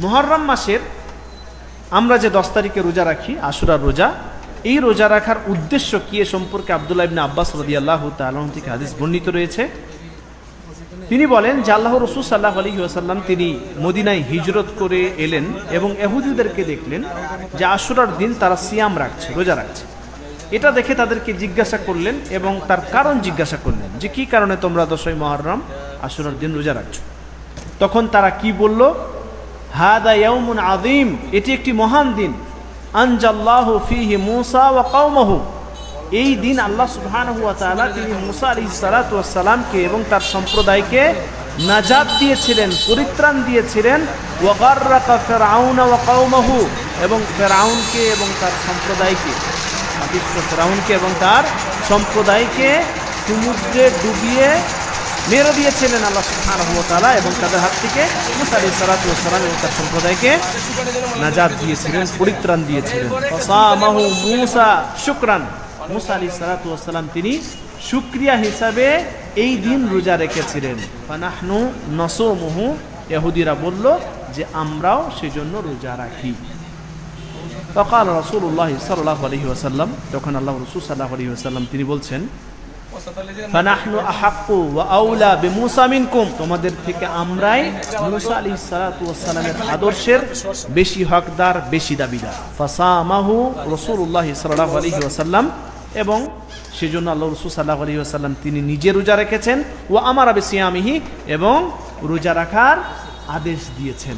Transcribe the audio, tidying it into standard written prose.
মুহররম মাসের আমরা যে 10 তারিখে রোজা রাখি, আশুরার রোজা, এই রোজা রাখার উদ্দেশ্য কি এ সম্পর্কে আব্দুল্লাহ ইবনে আব্বাস রাদিয়াল্লাহু তাআলা আনহু থেকে হাদিস বর্ণিত রয়েছে। তিনি বলেন যে আল্লাহর রাসূল সাল্লাল্লাহু আলাইহি ওয়াসাল্লাম তিনি মদিনায় হিজরত করে এলেন এবং ইহুদিদেরকে দেখলেন যে আশুরার দিন তারা সিয়াম রাখছে, রোজা রাখছে। এটা দেখে তাদেরকে জিজ্ঞাসা করলেন এবং তার কারণ জিজ্ঞাসা করলেন যে কি কারণে তোমরা 10ই মুহররম আশুরার দিন রোজা রাখছো। তখন তারা কি বলল? হাদা ইয়াউমুন আযীম, এটি একটি মহান দিন। আনজাল্লাহু ফীহি মূসা ওয়া কওমাহু, এই দিন আল্লাহ সুবহানাহু ওয়া তাআলা তিনি মূসা আলাইহিস সালাতু ওয়াস সালামকে এবং তার সম্প্রদায়কে নাজাত দিয়েছিলেন, পরিত্রাণ দিয়েছিলেন। ওয়া গাররাকা ফিরআউনা ওয়া কওমাহু, এবং ফিরআউনকে এবং তার সম্প্রদায়কে, পাপিষ্ঠ ফিরআউনকে এবং তার সম্প্রদায়কে সমুদ্রে ডুবিয়ে মেরে দিয়েছিলেন আল্লাহ সুবহানাহু ওয়া তাআলা, এবং তাদের হাত থেকে মূসা আলাইহিস সালাতু ওয়াস সালাম এবং তার সম্প্রদায়কে নাজাত দিয়েছিলেন, পরিত্রাণ দিয়েছিলেন। ফাসামাহু মূসা শুকরান, মূসা আলাইহিস সালাতু ওয়াস সালাম তিনি শুকরিয়া হিসাবে এই দিন রোজা রেখেছিলেন। ফানাহনু নাসুমুহু, ইহুদিরা বলল যে আমরাও সেজন্য রোজা রাখি। ফাকাল রাসূলুল্লাহ সাল্লাল্লাহু আলাইহি ওয়াসাল্লাম, তখন আল্লাহর রাসূল সাল্লাল্লাহু আলাইহি ওয়াসাল্লাম তিনি বলছেন ফানাহনু আহাক্কু ওয়া আউলা বিমূসা মিনকুম, তোমাদের থেকে আমরাই মূসা আলাইহিস সালাতু ওয়াস সালামের আদর্শের বেশি হকদার, বেশি দাবিদার। ফাসামাহু রাসূলুল্লাহ সাল্লাল্লাহু আলাইহি ওয়াসাল্লাম, এবং সেজন্য আল্লাহর রাসূল সাল্লাল্লাহু আলাইহি ওয়াসাল্লাম তিনি নিজে রোজা রেখেছেন। ওয়া আমারা বিসিয়ামিহি, এবং রোজা রাখার আদেশ দিয়েছেন।